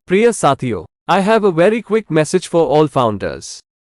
प्रिय साथियों, I have a very quick message for all founders.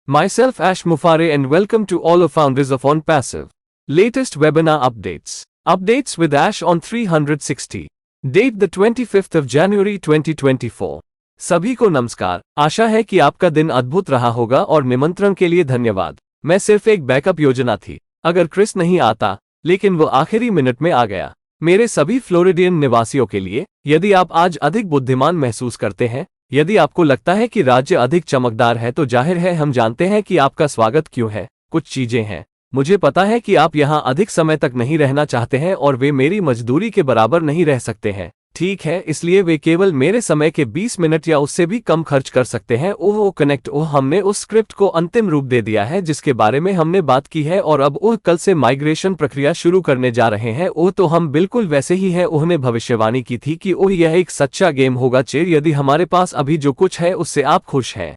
Myself Ash Mufare and welcome to all of founders of On Passive. Latest webinar updates. Updates with Ash on 360. Date the 25th of January 2024. सभी को नमस्कार। आशा है कि आपका दिन अद्भुत रहा होगा और निमंत्रण के लिए धन्यवाद। मैं सिर्फ एक बैकअप योजना थी अगर क्रिस नहीं आता, लेकिन वो आखिरी मिनट में आ गया। मेरे सभी फ्लोरिडियन निवासियों के लिए, यदि आप आज अधिक बुद्धिमान महसूस करते हैं, यदि आपको लगता है कि राज्य अधिक चमकदार है, तो जाहिर है हम जानते हैं कि आपका स्वागत क्यों है। कुछ चीजें हैं। मुझे पता है कि आप यहाँ अधिक समय तक नहीं रहना चाहते हैं और वे मेरी मजदूरी के बराबर नहीं रह सकते हैं। ठीक है, इसलिए वे केवल मेरे समय के 20 मिनट या उससे भी कम खर्च कर सकते हैं। ओह कनेक्ट, हमने उस स्क्रिप्ट को अंतिम रूप दे दिया है जिसके बारे में हमने बात की है और अब कल से माइग्रेशन प्रक्रिया शुरू करने जा रहे हैं। तो हम बिल्कुल वैसे ही है। ने भविष्यवाणी की थी कि यह एक सच्चा गेम होगा। चेर, यदि हमारे पास अभी जो कुछ है उससे आप खुश हैं,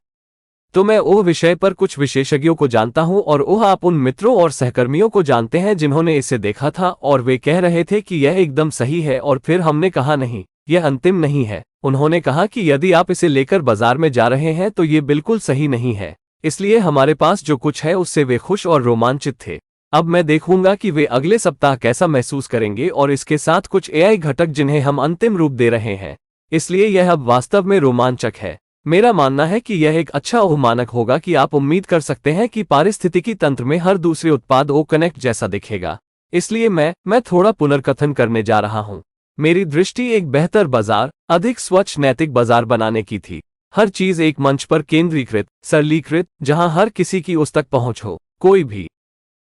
तो मैं विषय पर कुछ विशेषज्ञों को जानता हूं और आप उन मित्रों और सहकर्मियों को जानते हैं जिन्होंने इसे देखा था और वे कह रहे थे कि यह एकदम सही है। और फिर हमने कहा नहीं, यह अंतिम नहीं है। उन्होंने कहा कि यदि आप इसे लेकर बाजार में जा रहे हैं तो ये बिल्कुल सही नहीं है। इसलिए हमारे पास जो कुछ है उससे वे खुश और रोमांचित थे। अब मैं देखूंगा कि वे अगले सप्ताह कैसा महसूस करेंगे और इसके साथ कुछ एआई घटक जिन्हें हम अंतिम रूप दे रहे हैं। इसलिए यह अब वास्तव में रोमांचक है। मेरा मानना है कि यह एक अच्छा मानक होगा कि आप उम्मीद कर सकते हैं कि पारिस्थितिकी तंत्र में हर दूसरे उत्पाद कनेक्ट जैसा दिखेगा। इसलिए मैं थोड़ा पुनर्कथन करने जा रहा हूं। मेरी दृष्टि एक बेहतर बाजार, अधिक स्वच्छ नैतिक बाजार बनाने की थी। हर चीज एक मंच पर केंद्रीकृत, सरलीकृत, जहां हर किसी की उस तक पहुंच हो, कोई भी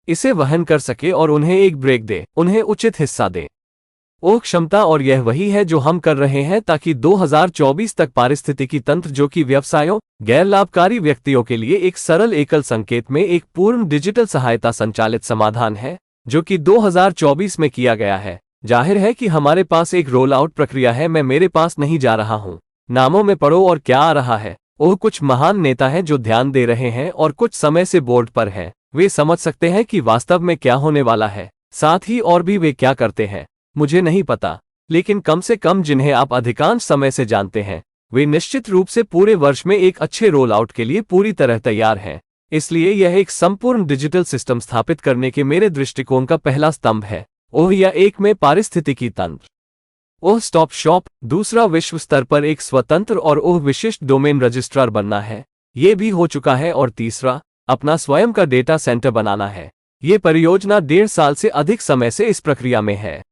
इसे वहन कर सके और उन्हें एक ब्रेक दे, उन्हें उचित हिस्सा दे। क्षमता, और यह वही है जो हम कर रहे हैं ताकि 2024 तक पारिस्थितिकी तंत्र, जो कि व्यवसायों, गैर लाभकारी व्यक्तियों के लिए एक सरल एकल संकेत में एक पूर्ण डिजिटल सहायता संचालित समाधान है, जो कि 2024 में किया गया है। जाहिर है कि हमारे पास एक रोल आउट प्रक्रिया है। मैं मेरे पास नहीं जा रहा हूं। नामों में पढ़ो और क्या आ रहा है। कुछ महान नेता हैं जो ध्यान दे रहे हैं और कुछ समय से बोर्ड पर हैं। वे समझ सकते हैं कि वास्तव में क्या होने वाला है। साथ ही और भी वे क्या करते हैं, मुझे नहीं पता, लेकिन कम से कम जिन्हें आप अधिकांश समय से जानते हैं, वे निश्चित रूप से पूरे वर्ष में एक अच्छे रोल आउट के लिए पूरी तरह तैयार हैं। इसलिए यह एक संपूर्ण डिजिटल सिस्टम स्थापित करने के मेरे दृष्टिकोण का पहला स्तंभ है। या एक में पारिस्थितिकी तंत्र। Stop shop. दूसरा, विश्व स्तर पर एक स्वतंत्र और विशिष्ट डोमेन रजिस्ट्रार बनना है। ये भी हो चुका है। और तीसरा, अपना स्वयं का डेटा सेंटर बनाना है। ये परियोजना 1.5 साल से अधिक समय से इस प्रक्रिया में है।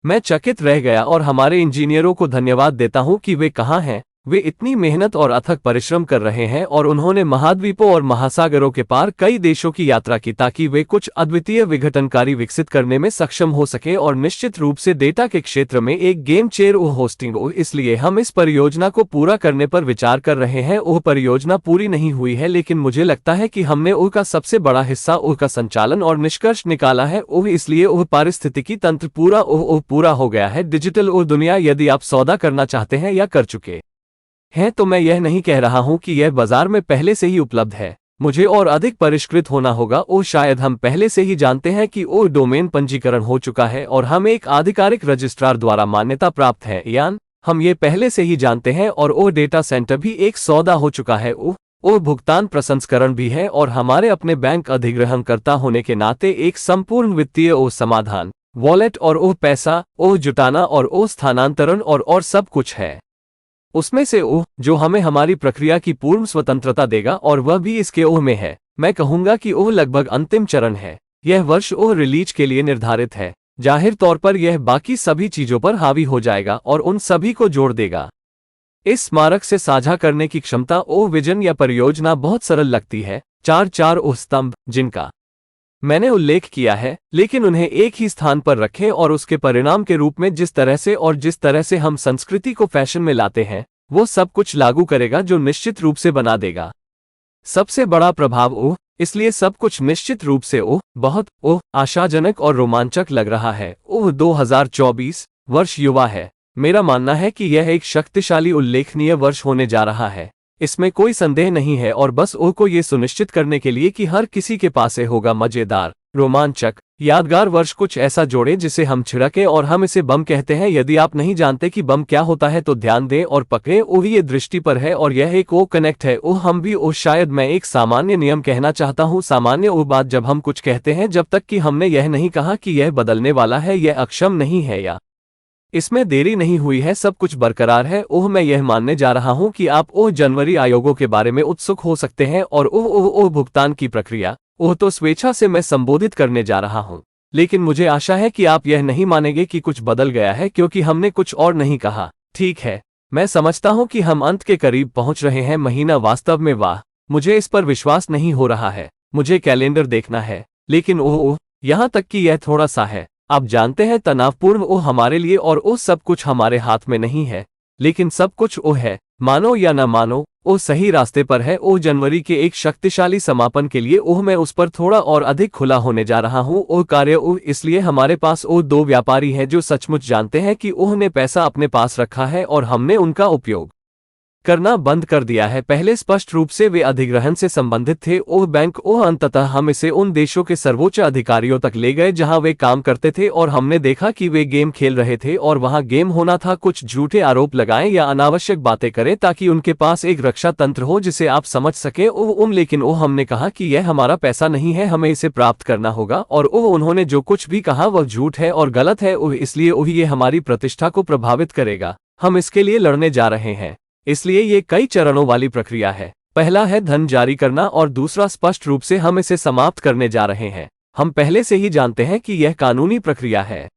मैं चकित रह गया और हमारे इंजीनियरों को धन्यवाद देता हूं कि वे कहां हैं। वे इतनी मेहनत और अथक परिश्रम कर रहे हैं और उन्होंने महाद्वीपों और महासागरों के पार कई देशों की यात्रा की ताकि वे कुछ अद्वितीय विघटनकारी विकसित करने में सक्षम हो सके और निश्चित रूप से डेटा के क्षेत्र में एक गेम चेंजर होस्टिंग। इसलिए हम इस परियोजना को पूरा करने पर विचार कर रहे हैं। परियोजना पूरी नहीं हुई है, लेकिन मुझे लगता है कि हमने का सबसे बड़ा हिस्सा का संचालन और निष्कर्ष निकाला है। इसलिए पारिस्थितिकी तंत्र पूरा हो गया है। डिजिटल दुनिया, यदि आप सौदा करना चाहते हैं या कर चुके हैं, तो मैं यह नहीं कह रहा हूं कि यह बाजार में पहले से ही उपलब्ध है। मुझे और अधिक परिष्कृत होना होगा। शायद हम पहले से ही जानते हैं कि डोमेन पंजीकरण हो चुका है और हम एक आधिकारिक रजिस्ट्रार द्वारा मान्यता प्राप्त है। यान हम ये पहले से ही जानते हैं। और डेटा सेंटर भी एक सौदा हो चुका है। भुगतान प्रसंस्करण भी है और हमारे अपने बैंक अधिग्रहणकर्ता होने के नाते एक संपूर्ण वित्तीय समाधान, वॉलेट और पैसा जुटाना और स्थानांतरण और सब कुछ है। उसमें से जो हमें हमारी प्रक्रिया की पूर्ण स्वतंत्रता देगा, और वह भी इसके में है। मैं कहूंगा कि लगभग अंतिम चरण है। यह वर्ष रिलीज के लिए निर्धारित है। जाहिर तौर पर यह बाकी सभी चीजों पर हावी हो जाएगा और उन सभी को जोड़ देगा। इस स्मारक से साझा करने की क्षमता विजन या परियोजना बहुत सरल लगती है। चार स्तंभ जिनका मैंने उल्लेख किया है, लेकिन उन्हें एक ही स्थान पर रखें और उसके परिणाम के रूप में जिस तरह से हम संस्कृति को फैशन में लाते हैं, वो सब कुछ लागू करेगा जो निश्चित रूप से बना देगा सबसे बड़ा प्रभाव। इसलिए सब कुछ निश्चित रूप से बहुत आशाजनक और रोमांचक लग रहा है। 2024 वर्ष युवा है। मेरा मानना है कि यह एक शक्तिशाली उल्लेखनीय वर्ष होने जा रहा है। इसमें कोई संदेह नहीं है और बस ओह को ये सुनिश्चित करने के लिए कि हर किसी के पास होगा मजेदार, रोमांचक, यादगार वर्ष कुछ ऐसा जोड़े जिसे हम छिड़के और हम इसे बम कहते हैं। यदि आप नहीं जानते कि बम क्या होता है तो ध्यान दें और पकड़े ओह ये दृष्टि पर है और यह एक ओ कनेक्ट है। ओह हम भी ओह शायद मैं एक सामान्य नियम कहना चाहता हूँ। सामान्य ओह बात जब हम कुछ कहते हैं जब तक कि हमने यह नहीं कहा कि यह बदलने वाला है, यह अक्षम नहीं है या इसमें देरी नहीं हुई है, सब कुछ बरकरार है। ओह मैं यह मानने जा रहा हूं कि आप ओह जनवरी आयोगों के बारे में उत्सुक हो सकते हैं और ओह भुगतान की प्रक्रिया ओह तो स्वेच्छा से मैं संबोधित करने जा रहा हूं। लेकिन मुझे आशा है कि आप यह नहीं मानेंगे कि कुछ बदल गया है क्योंकि हमने कुछ और नहीं कहा। ठीक है, मैं समझता हूं कि हम अंत के करीब पहुंच रहे हैं। महीना वास्तव में वाह, मुझे इस पर विश्वास नहीं हो रहा है। मुझे कैलेंडर देखना है, लेकिन ओह यहां तक कि यह थोड़ा सा है, आप जानते हैं, तनावपूर्ण ओह हमारे लिए और ओह सब कुछ हमारे हाथ में नहीं है, लेकिन सब कुछ ओह है, मानो या न मानो, ओह सही रास्ते पर है। ओह जनवरी के एक शक्तिशाली समापन के लिए ओह मैं उस पर थोड़ा और अधिक खुला होने जा रहा हूं। ओह कार्य ओह इसलिए हमारे पास ओह दो व्यापारी हैं जो सचमुच जानते हैं कि ओह ने पैसा अपने पास रखा है और हमने उनका उपयोग करना बंद कर दिया है। पहले स्पष्ट रूप से वे अधिग्रहण से संबंधित थे। ओह बैंक ओह अंततः हम इसे उन देशों के सर्वोच्च अधिकारियों तक ले गए जहां वे काम करते थे और हमने देखा कि वे गेम खेल रहे थे और वहां गेम होना था, कुछ झूठे आरोप लगाएं या अनावश्यक बातें करें ताकि उनके पास एक रक्षा तंत्र हो जिसे आप समझ सके। ओह लेकिन ओह हमने कहा कि यह हमारा पैसा नहीं है, हमें इसे प्राप्त करना होगा और ओह उन्होंने जो कुछ भी कहा वह झूठ है और गलत है। ओह इसलिए ओह ये हमारी प्रतिष्ठा को प्रभावित करेगा, हम इसके लिए लड़ने जा रहे हैं। इसलिए ये कई चरणों वाली प्रक्रिया है। पहला है धन जारी करना और दूसरा स्पष्ट रूप से हम इसे समाप्त करने जा रहे हैं। हम पहले से ही जानते हैं कि यह कानूनी प्रक्रिया है।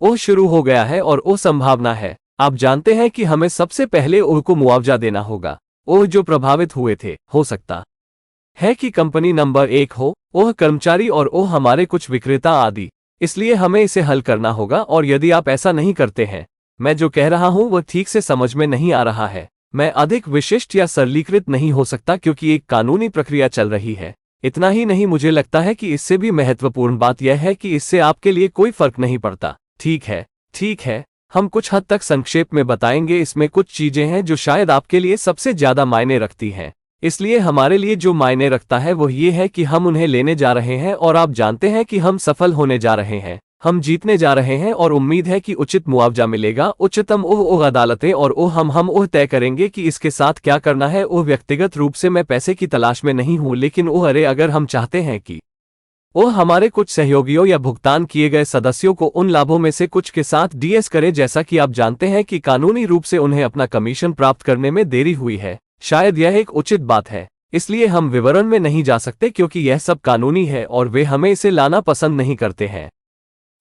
ओह शुरू हो गया है और ओह संभावना है। आप जानते हैं कि हमें सबसे पहले ओह को मुआवजा देना होगा। ओह जो प्रभावित हुए थे, हो सकता है कि कंपनी नंबर 1 हो, ओह कर्मचारी और ओह हमारे कुछ विक्रेता आदि। इसलिए हमें इसे हल करना होगा और यदि आप ऐसा नहीं करते हैं, मैं जो कह रहा हूं वह ठीक से समझ में नहीं आ रहा है। मैं अधिक विशिष्ट या सरलीकृत नहीं हो सकता क्योंकि एक कानूनी प्रक्रिया चल रही है। इतना ही नहीं, मुझे लगता है कि इससे भी महत्वपूर्ण बात यह है कि इससे आपके लिए कोई फर्क नहीं पड़ता। ठीक है, हम कुछ हद तक संक्षेप में बताएंगे। इसमें कुछ चीजें हैं जो शायद आपके लिए सबसे ज्यादा मायने रखती हैं। इसलिए हमारे लिए जो मायने रखता है वह ये है कि हम उन्हें लेने जा रहे हैं और आप जानते हैं कि हम सफल होने जा रहे हैं, हम जीतने जा रहे हैं और उम्मीद है कि उचित मुआवजा मिलेगा। उच्चतम ओह अदालतें और हम ओह तय करेंगे कि इसके साथ क्या करना है। ओह व्यक्तिगत रूप से मैं पैसे की तलाश में नहीं हूं, लेकिन ओह अरे अगर हम चाहते हैं कि ओह हमारे कुछ सहयोगियों या भुगतान किए गए सदस्यों को उन लाभों में से कुछ के साथ डीएस करे, जैसा कि आप जानते हैं कि कानूनी रूप से उन्हें अपना कमीशन प्राप्त करने में देरी हुई है, शायद यह एक उचित बात है। इसलिए हम विवरण में नहीं जा सकते क्योंकि यह सब कानूनी है और वे हमें इसे लाना पसंद नहीं करते हैं।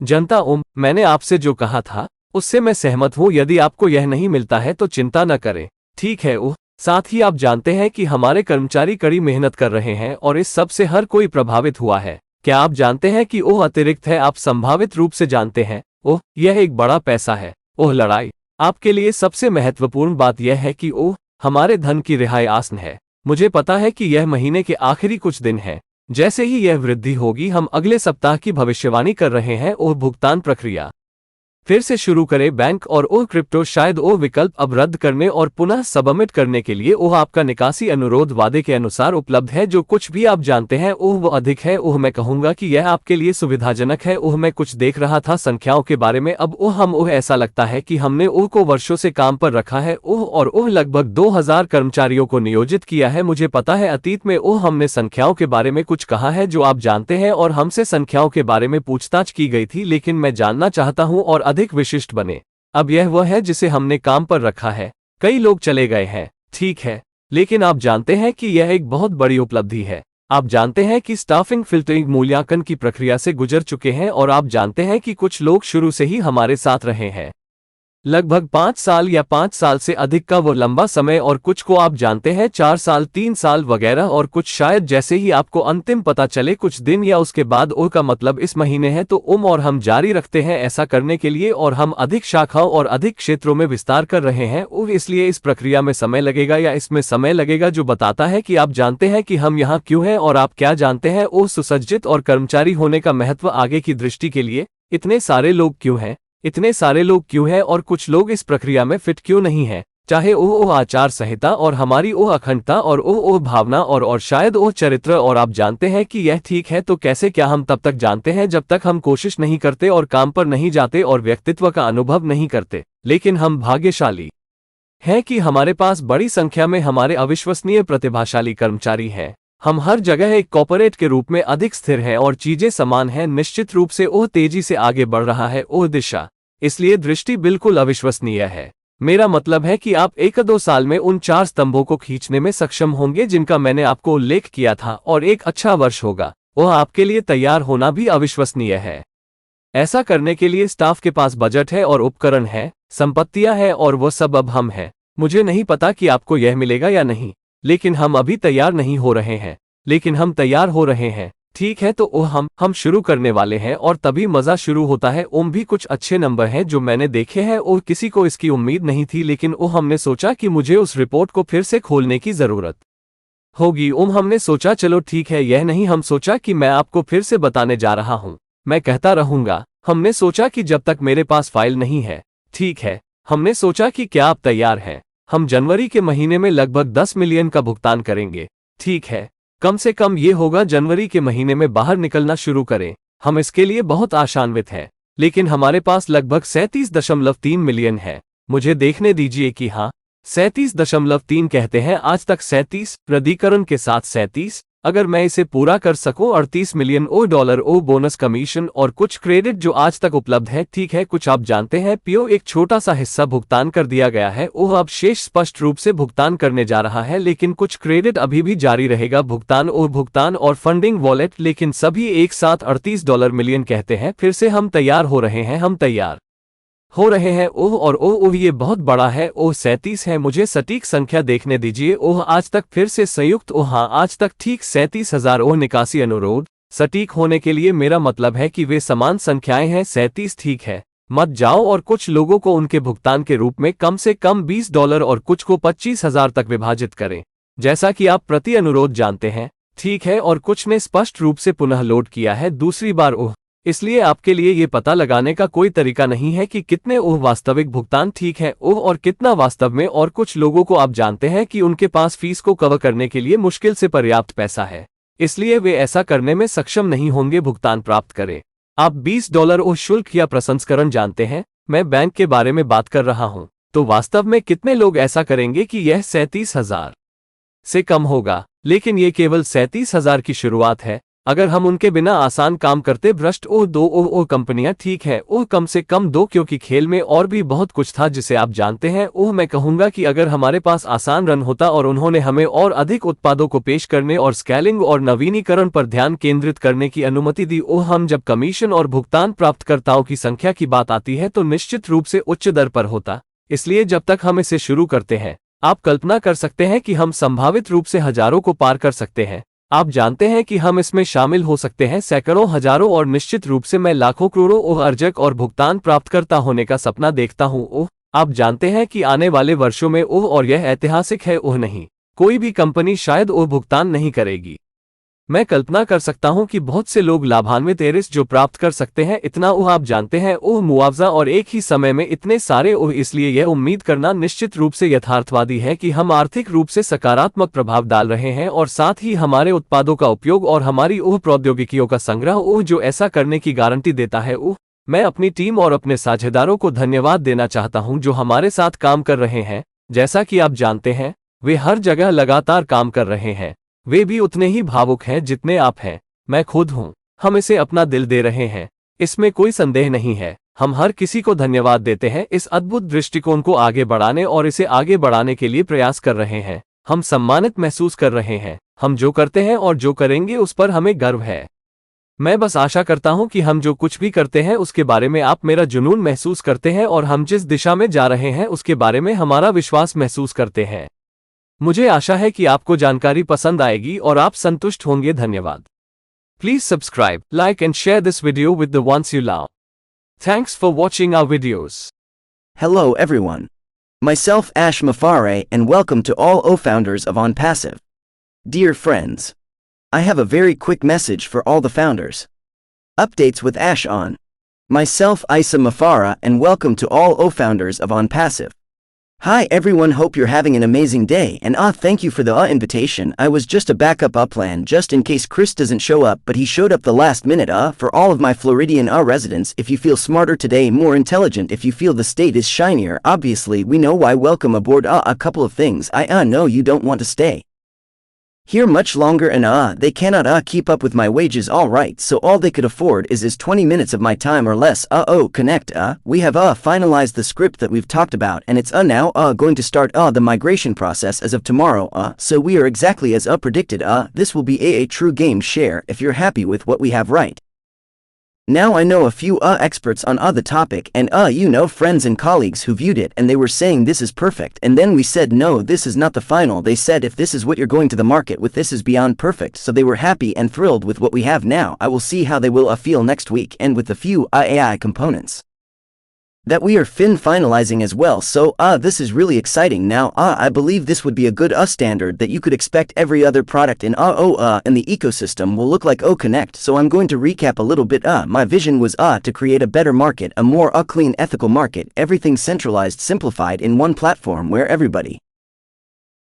जनता मैंने आपसे जो कहा था उससे मैं सहमत हूं। यदि आपको यह नहीं मिलता है तो चिंता न करें, ठीक है। साथ ही आप जानते हैं कि हमारे कर्मचारी कड़ी मेहनत कर रहे हैं और इस सब से हर कोई प्रभावित हुआ है। क्या आप जानते हैं कि ओह अतिरिक्त है, आप संभावित रूप से जानते हैं, ओह यह एक बड़ा पैसा है। ओह लड़ाई आपके लिए सबसे महत्वपूर्ण बात यह है कि ओह हमारे धन की रिहाई आसन है। मुझे पता है कि यह महीने के आखिरी कुछ दिन है। जैसे ही यह वृद्धि होगी, हम अगले सप्ताह की भविष्यवाणी कर रहे हैं। ओह भुगतान प्रक्रिया फिर से शुरू करें। बैंक और ओह क्रिप्टो शायद ओह विकल्प अब रद्द करने और पुनः सबमिट करने के लिए ओह आपका निकासी अनुरोध वादे के अनुसार उपलब्ध है। जो कुछ भी आप जानते हैं ओह वो अधिक है। ओह मैं कहूंगा कि यह आपके लिए सुविधाजनक है। ओह मैं कुछ देख रहा था संख्याओं के बारे में। अब ओह ऐसा लगता है कि हमने ओह को वर्षों से काम पर रखा है। ओह लगभग 2000 कर्मचारियों को नियोजित किया है। मुझे पता है अतीत में हमने संख्याओं के बारे में कुछ कहा है जो आप जानते हैं और हमसे संख्याओं के बारे में पूछताछ की गई थी, लेकिन मैं जानना चाहता हूं और अधिक विशिष्ट बने। अब यह वह है जिसे हमने काम पर रखा है। कई लोग चले गए हैं, ठीक है, लेकिन आप जानते हैं कि यह एक बहुत बड़ी उपलब्धि है। आप जानते हैं कि स्टाफिंग फिल्टरिंग मूल्यांकन की प्रक्रिया से गुजर चुके हैं और आप जानते हैं कि कुछ लोग शुरू से ही हमारे साथ रहे हैं, लगभग 5 साल या 5 साल से अधिक का वो लंबा समय, और कुछ को आप जानते हैं 4 साल 3 साल वगैरह, और कुछ शायद जैसे ही आपको अंतिम पता चले कुछ दिन या उसके बाद ओह का मतलब इस महीने है तो और हम जारी रखते हैं ऐसा करने के लिए और हम अधिक शाखाओं और अधिक क्षेत्रों में विस्तार कर रहे हैं। इसलिए इस प्रक्रिया में समय लगेगा या इसमें समय लगेगा जो बताता है कि आप जानते हैं कि हम यहाँ क्यों हैं और आप क्या जानते हैं सुसज्जित और कर्मचारी होने का महत्व आगे की दृष्टि के लिए। इतने सारे लोग क्यों हैं, इतने सारे लोग क्यों हैं और कुछ लोग इस प्रक्रिया में फिट क्यों नहीं हैं, चाहे ओह आचार संहिता और हमारी ओह अखंडता और ओह भावना और शायद ओह चरित्र। और आप जानते हैं कि यह ठीक है तो कैसे? क्या हम तब तक जानते हैं जब तक हम कोशिश नहीं करते और काम पर नहीं जाते और व्यक्तित्व का अनुभव नहीं करते। लेकिन हम भाग्यशाली हैं कि हमारे पास बड़ी संख्या में हमारे अविश्वसनीय प्रतिभाशाली कर्मचारी हैं। हम हर जगह एक कॉर्पोरेट के रूप में अधिक स्थिर हैं और चीजें समान हैं। निश्चित रूप से ओह तेजी से आगे बढ़ रहा है ओह दिशा। इसलिए दृष्टि बिल्कुल अविश्वसनीय है। मेरा मतलब है कि आप 1-2 साल में उन 4 स्तंभों को खींचने में सक्षम होंगे जिनका मैंने आपको उल्लेख किया था, और एक अच्छा वर्ष होगा। वह आपके लिए तैयार होना भी अविश्वसनीय है। ऐसा करने के लिए स्टाफ के पास बजट है और उपकरण है, संपत्तियां हैं और वह सब अब हम हैं। मुझे नहीं पता कि आपको यह मिलेगा या नहीं, लेकिन हम अभी तैयार नहीं हो रहे हैं, लेकिन हम तैयार हो रहे हैं। ठीक है, तो ओह हम शुरू करने वाले हैं और तभी मजा शुरू होता है। ओम भी कुछ अच्छे नंबर हैं जो मैंने देखे हैं। ओह किसी को इसकी उम्मीद नहीं थी, लेकिन ओह हमने सोचा कि मुझे उस रिपोर्ट को फिर से खोलने की जरूरत होगी। ओम हमने सोचा चलो ठीक है, यह नहीं हम सोचा कि मैं आपको फिर से बताने जा रहा हूं, मैं कहता रहूंगा। हमने सोचा कि जब तक मेरे पास फाइल नहीं है, ठीक है, हमने सोचा कि क्या आप तैयार हैं? हम जनवरी के महीने में लगभग 10 मिलियन का भुगतान करेंगे। ठीक है, कम से कम ये होगा जनवरी के महीने में बाहर निकलना शुरू करें। हम इसके लिए बहुत आशान्वित हैं, लेकिन हमारे पास लगभग 37.3 मिलियन है। मुझे देखने दीजिए कि हाँ, 37.3 कहते हैं आज तक 37 रद्दीकरण के साथ 37। अगर मैं इसे पूरा कर सकूं 38 मिलियन डॉलर बोनस कमीशन और कुछ क्रेडिट जो आज तक उपलब्ध है। ठीक है, कुछ आप जानते हैं पीओ एक छोटा सा हिस्सा भुगतान कर दिया गया है। अब शेष स्पष्ट रूप से भुगतान करने जा रहा है, लेकिन कुछ क्रेडिट अभी भी जारी रहेगा। भुगतान और फंडिंग वॉलेट, लेकिन सभी एक साथ $38 मिलियन कहते हैं। फिर से हम तैयार हो रहे हैं, हम तैयार हो रहे हैं। ओह ये बहुत बड़ा है। 37 है। मुझे सटीक संख्या देखने दीजिए। आज तक फिर से संयुक्त हाँ, आज तक ठीक 37,000 निकासी अनुरोध। सटीक होने के लिए मेरा मतलब है कि वे समान संख्याएं हैं। 37 ठीक है। मत जाओ और कुछ लोगों को उनके भुगतान के रूप में कम से कम $20 और कुछ को 25,000 तक विभाजित करें, जैसा कि आप प्रति अनुरोध जानते हैं। ठीक है, और कुछ ने स्पष्ट रूप से पुनः लोड किया है दूसरी बार। इसलिए आपके लिए ये पता लगाने का कोई तरीका नहीं है कि कितने वास्तविक भुगतान ठीक है और कितना वास्तव में। और कुछ लोगों को आप जानते हैं कि उनके पास फीस को कवर करने के लिए मुश्किल से पर्याप्त पैसा है, इसलिए वे ऐसा करने में सक्षम नहीं होंगे भुगतान प्राप्त करें। आप $20 शुल्क या प्रसंस्करण जानते हैं, मैं बैंक के बारे में बात कर रहा हूं। तो वास्तव में कितने लोग ऐसा करेंगे कि यह 37,000 से कम होगा? लेकिन ये केवल 37,000 की शुरुआत है। अगर हम उनके बिना आसान काम करते भ्रष्ट दो कंपनियां। ठीक है, कम से कम 2, क्योंकि खेल में और भी बहुत कुछ था जिसे आप जानते हैं। मैं कहूंगा कि अगर हमारे पास आसान रन होता और उन्होंने हमें और अधिक उत्पादों को पेश करने और स्केलिंग और नवीनीकरण पर ध्यान केंद्रित करने की अनुमति दी। हम जब कमीशन और भुगतान प्राप्तकर्ताओं की संख्या की बात आती है तो निश्चित रूप से उच्च दर पर होता। इसलिए जब तक हम इसे शुरू करते हैं, आप कल्पना कर सकते हैं कि हम संभावित रूप से हजारों को पार कर सकते हैं। आप जानते हैं कि हम इसमें शामिल हो सकते हैं सैकड़ों, हजारों, और निश्चित रूप से मैं लाखों करोड़ों अर्जक और भुगतान प्राप्तकर्ता होने का सपना देखता हूं। आप जानते हैं कि आने वाले वर्षों में और यह ऐतिहासिक है। नहीं, कोई भी कंपनी शायद भुगतान नहीं करेगी। मैं कल्पना कर सकता हूं कि बहुत से लोग लाभान्वित जो प्राप्त कर सकते हैं इतना आप जानते हैं मुआवजा, और एक ही समय में इतने सारे इसलिए यह उम्मीद करना निश्चित रूप से यथार्थवादी है कि हम आर्थिक रूप से सकारात्मक प्रभाव डाल रहे हैं, और साथ ही हमारे उत्पादों का उपयोग और हमारी प्रौद्योगिकियों का संग्रह जो ऐसा करने की गारंटी देता है। मैं अपनी टीम और अपने साझेदारों को धन्यवाद देना चाहता हूं जो हमारे साथ काम कर रहे हैं। जैसा कि आप जानते हैं, वे हर जगह लगातार काम कर रहे हैं। वे भी उतने ही भावुक हैं जितने आप हैं। मैं खुद हूं। हम इसे अपना दिल दे रहे हैं, इसमें कोई संदेह नहीं है। हम हर किसी को धन्यवाद देते हैं इस अद्भुत दृष्टिकोण को आगे बढ़ाने और इसे आगे बढ़ाने के लिए प्रयास कर रहे हैं। हम सम्मानित महसूस कर रहे हैं। हम जो करते हैं और जो करेंगे उस पर हमें गर्व है। मैं बस आशा करता हूं कि हम जो कुछ भी करते हैं उसके बारे में आप मेरा जुनून महसूस करते हैं और हम जिस दिशा में जा रहे हैं उसके बारे में हमारा विश्वास महसूस करते हैं। मुझे आशा है कि आपको जानकारी पसंद आएगी और आप संतुष्ट होंगे। धन्यवाद। Please subscribe, like and share this video with the ones you love. Thanks for watching our videos. Hello everyone. Myself Ash Mafare and welcome to all O-founders of OnPassive. Dear friends, I have a very quick message for all the founders. Updates with Ash on. Myself Isa Mafara and welcome to all O-founders of OnPassive. Hi everyone, hope you're having an amazing day, and thank you for the invitation. I was just a backup plan just in case Chris doesn't show up, but he showed up the last minute for all of my Floridian residents. If you feel smarter today, more intelligent, if you feel the state is shinier, obviously we know why. Welcome aboard. A couple of things. I know you don't want to stay here much longer, and they cannot keep up with my wages. Alright, so all they could afford is 20 minutes of my time or less. Connect. We have finalized the script that we've talked about, and it's now going to start the migration process as of tomorrow. So we are exactly as predicted. This will be a true game share if you're happy with what we have, right? Now I know a few experts on the topic, and friends and colleagues who viewed it and they were saying this is perfect, and then we said no, this is not the final. They said if this is what you're going to the market with, this is beyond perfect. So they were happy and thrilled with what we have now. I will see how they will feel next week, and with the few AI components that we are finalizing as well. So this is really exciting. Now I believe this would be a good standard that you could expect every other product in the ecosystem will look like Connect. So I'm going to recap a little bit. My vision was to create a better market, a more clean, ethical market, everything centralized, simplified in one platform where everybody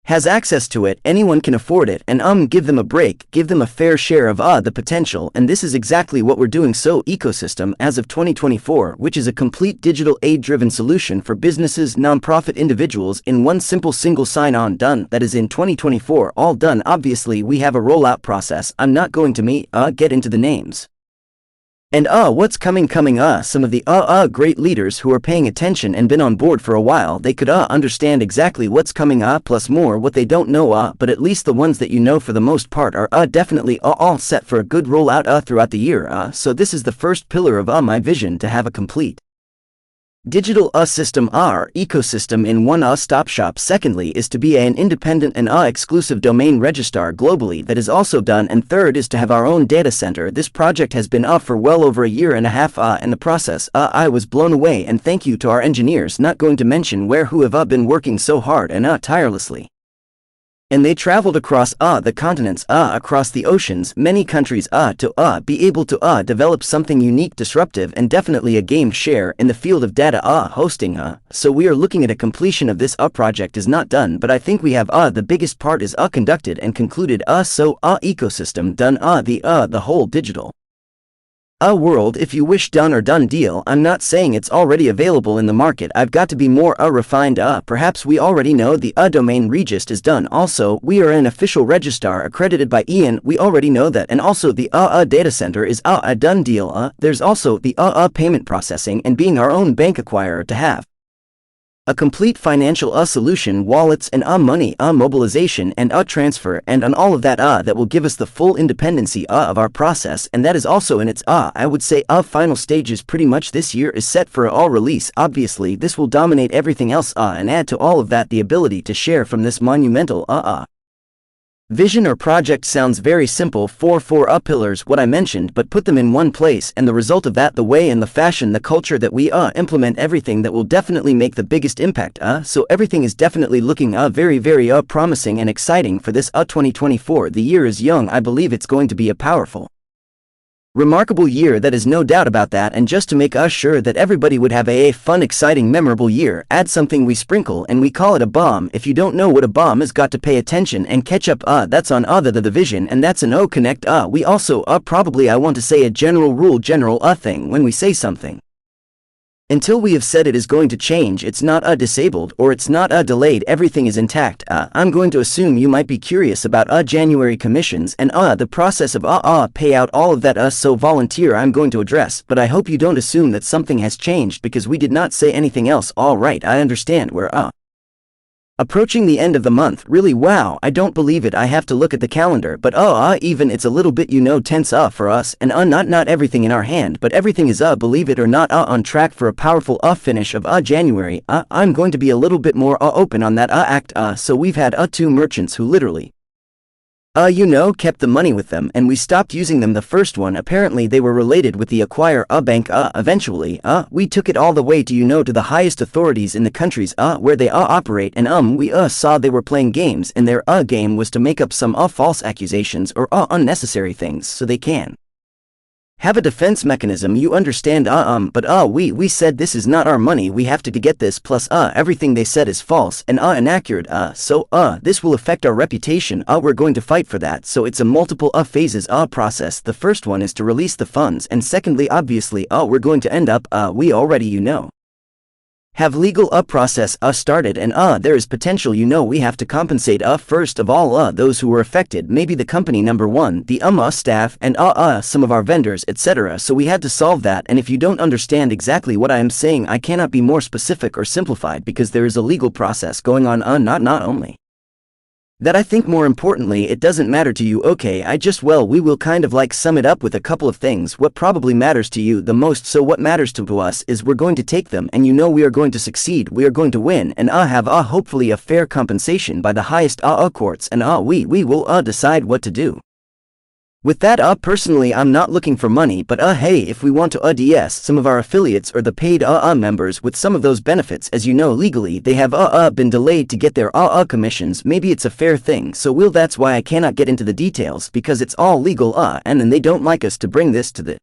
has access to it, anyone can afford it, and give them a break, give them a fair share of the potential, and this is exactly what we're doing. So ecosystem as of 2024, which is a complete digital aid-driven solution for businesses, non-profit individuals in one simple single sign-on. Done. That is in 2024, all done. Obviously we have a rollout process. I'm not going to get into the names and what's coming. Some of the great leaders who are paying attention and been on board for a while, they could understand exactly what's coming plus more what they don't know, but at least the ones that you know for the most part are definitely all set for a good rollout throughout the year. So this is the first pillar of my vision, to have a complete digital system, our ecosystem in one stop shop. Secondly is to be an independent and exclusive domain registrar globally. That is also done. And third is to have our own data center. This project has been for well over a year and a half in the process. I was blown away, and thank you to our engineers, not going to mention who have been working so hard and tirelessly. And they traveled across the continents, across the oceans, many countries to be able to develop something unique, disruptive, and definitely a game share in the field of data hosting. So we are looking at a completion of this project is not done, but I think we have the biggest part is conducted and concluded. So ecosystem done. The whole digital world, if you wish, done or done deal. I'm not saying it's already available in the market. I've got to be more refined. Perhaps we already know the domain regist is done. Also, we are an official registrar accredited by Ian. We already know that. And also the data center is a done deal. There's also the payment processing and being our own bank acquirer to have a complete financial solution, wallets and money mobilization and transfer, and on all of that that will give us the full independency of our process. And that is also in its I would say final stages. Pretty much this year is set for all release. Obviously this will dominate everything else and add to all of that the ability to share from this monumental vision or project. Sounds very simple, four pillars what I mentioned, but put them in one place, and the result of that, the way and the fashion, the culture that we implement, everything that will definitely make the biggest impact. So everything is definitely looking very promising and exciting for this 2024. The year is young. I believe it's going to be a powerful, remarkable year, that is no doubt about that. And just to make us sure that everybody would have a fun, exciting, memorable year, add something we sprinkle and we call it a bomb. If you don't know what a bomb is, got to pay attention and catch up. That's on the vision, and that's an Connect. We also probably, I want to say, a general rule, thing when we say something. Until we have said it is going to change, it's not disabled or it's not delayed, everything is intact. I'm going to assume you might be curious about January commissions and the process of payout, all of that. So volunteer, I'm going to address, but I hope you don't assume that something has changed because we did not say anything else. Alright, I understand we're approaching the end of the month. Really, wow, I don't believe it. I have to look at the calendar, but even it's a little bit tense for us, and not everything in our hand, but everything is believe it or not on track for a powerful finish of January. I'm going to be a little bit more open on that act. So we've had two merchants who literally kept the money with them, and we stopped using them. The first one, apparently they were related with the acquire bank. Eventually, we took it all the way to to the highest authorities in the countries where they operate, and we saw they were playing games, and their game was to make up some false accusations or unnecessary things so they can Have a defense mechanism, you understand. But we said this is not our money, we have to get this, plus everything they said is false and inaccurate, so this will affect our reputation, we're going to fight for that. So it's a multiple phases process. The first one is to release the funds, and secondly, obviously, we're going to end up, we already have legal process started, and there is potential, we have to compensate first of all those who were affected, maybe the company number one, the staff, and some of our vendors, etc. So we had to solve that, and if you don't understand exactly what I am saying, I cannot be more specific or simplified, because there is a legal process going on, not only that, I think more importantly, it doesn't matter to you, okay? We will kind of like sum it up with a couple of things, what probably matters to you the most. So what matters to us is we're going to take them, and we are going to succeed, we are going to win, and have hopefully a fair compensation by the highest courts, and we will decide what to do. With that, personally, I'm not looking for money, but hey, if we want to DS some of our affiliates or the paid members with some of those benefits, as legally they have been delayed to get their commissions, maybe it's a fair thing. So that's why I cannot get into the details, because it's all legal, and then they don't like us to bring this to the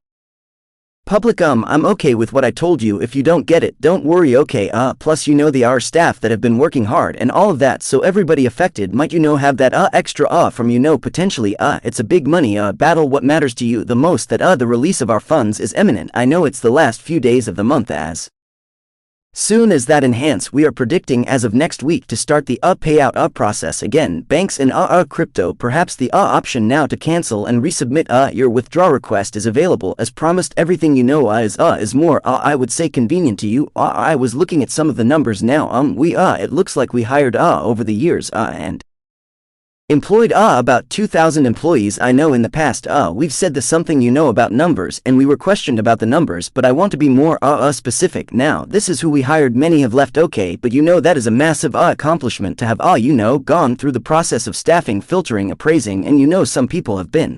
public. I'm okay with what I told you. If you don't get it, don't worry, okay? Plus our staff that have been working hard and all of that, so everybody affected might have that extra from potentially it's a big money battle. What matters to you the most, that the release of our funds is imminent. I know it's the last few days of the month, as soon as that enhance, we are predicting as of next week to start the payout process again. Banks and crypto, perhaps the option now to cancel and resubmit your withdrawal request is available as promised. Everything is more I would say convenient to you. I was looking at some of the numbers now. It looks like we hired over the years and employed about 2,000 employees. I know in the past we've said the something about numbers, and we were questioned about the numbers, but I want to be more specific now. This is who we hired. Many have left, okay, but that is a massive accomplishment to have gone through the process of staffing, filtering, appraising, and some people have been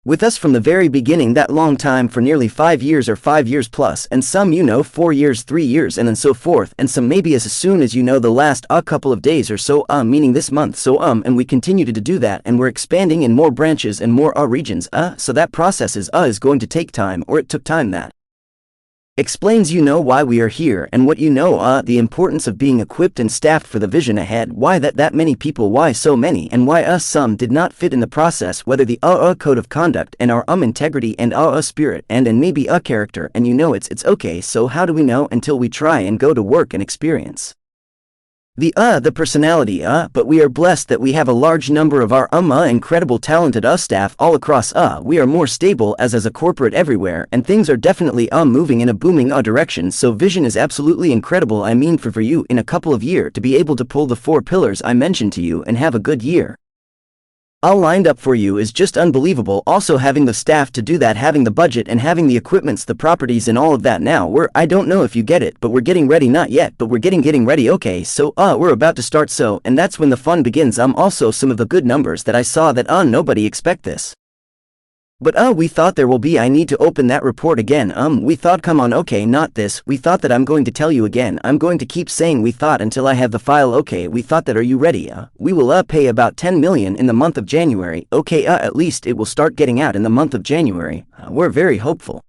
with us from the very beginning, that long time, for nearly 5 years or 5 years plus, and some 4 years, 3 years, and then so forth, and some maybe as soon as the last couple of days or so, meaning this month. So and we continue to do that, and we're expanding in more branches and more regions, so that process is going to take time, or it took time. That explains why we are here, and what the importance of being equipped and staffed for the vision ahead, why that many people, why so many, and why some did not fit in the process, whether the code of conduct and our integrity and spirit and maybe character, and it's okay. So how do we know until we try and go to work and experience the personality, but we are blessed that we have a large number of our incredible talented staff all across. We are more stable as a corporate everywhere, and things are definitely moving in a booming direction. So vision is absolutely incredible. I mean for you in a couple of years to be able to pull the 4 pillars I mentioned to you and have a good year all lined up for you is just unbelievable. Also having the staff to do that, having the budget, and having the equipments, the properties, and all of that. Now I don't know if you get it, but we're getting ready. Not yet, but we're getting ready, okay? So we're about to start, so, and that's when the fun begins. Also some of the good numbers that I saw that nobody expect this. But we thought there will be, I need to open that report again. We thought, come on, okay, not this. We thought that I'm going to tell you again. I'm going to keep saying we thought until I have the file, okay? We thought that, are you ready? We will pay about 10 million in the month of January. Okay, at least it will start getting out in the month of January. We're very hopeful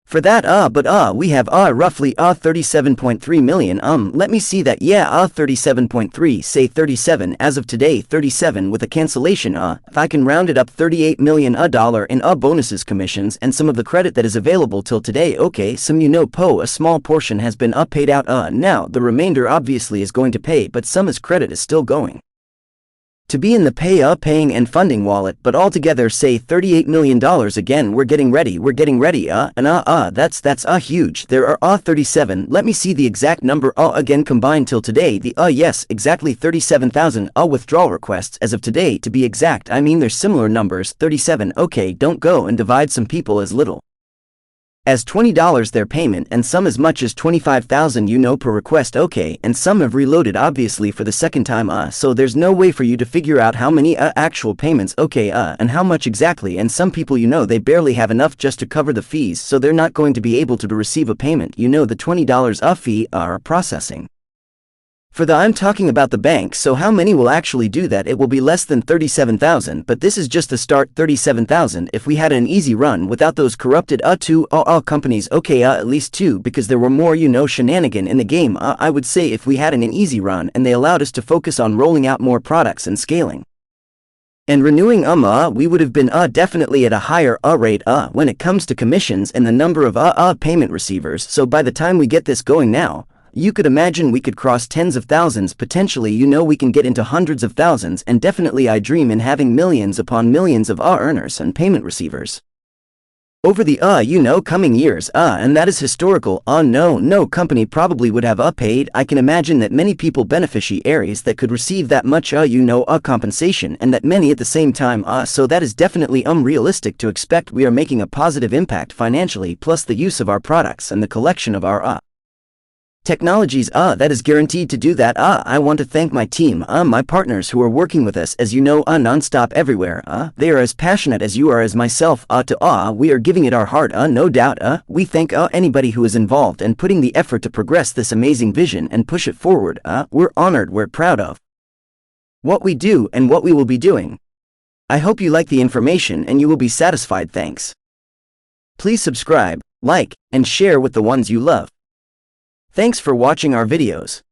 for that. But we have roughly 37.3 million. Let me see that. Yeah, 37.3, say 37 as of today, 37 with a cancellation. If I can round it up, $38 million dollar in bonuses, commissions, and some of the credit that is available till today. Okay, some a small portion has been paid out. Now the remainder obviously is going to pay, but some as credit is still going to be in the paying and funding wallet, but altogether say $38 million. Again, we're getting ready, and that's huge. There are 37, let me see the exact number again combined till today, the yes, exactly 37,000 withdrawal requests as of today, to be exact. I mean there's similar numbers, 37, okay, don't go and divide some people as little as $20 their payment, and some as much as 25,000 per request, okay, and some have reloaded obviously for the second time, so there's no way for you to figure out how many actual payments, okay, and how much exactly, and some people they barely have enough just to cover the fees, so they're not going to be able to receive a payment, the $20 fee processing For the I'm talking about the bank, so how many will actually do that? It will be less than 37,000, but this is just the start. 37,000 if we had an easy run without those corrupted companies. Okay, at least 2, because there were more shenanigan in the game. I would say if we had an easy run and they allowed us to focus on rolling out more products and scaling and renewing we would have been definitely at a higher rate when it comes to commissions and the number of payment receivers. So by the time we get this going now, you could imagine we could cross tens of thousands, potentially we can get into hundreds of thousands, and definitely I dream in having millions upon millions of earners and payment receivers over the coming years, and that is historical. No company probably would have paid. I can imagine that many people beneficiaries that could receive that much compensation, and that many at the same time, so that is definitely realistic to expect we are making a positive impact financially, plus the use of our products and the collection of our technologies, that is guaranteed to do that. I want to thank my team, my partners who are working with us, as non-stop everywhere. They are as passionate as you are, as myself. We are giving it our heart, no doubt. We thank anybody who is involved and putting the effort to progress this amazing vision and push it forward. We're honored, we're proud of what we do and what we will be doing. I hope you like the information and you will be satisfied. Thanks. Please subscribe, like, and share with the ones you love. Thanks for watching our videos.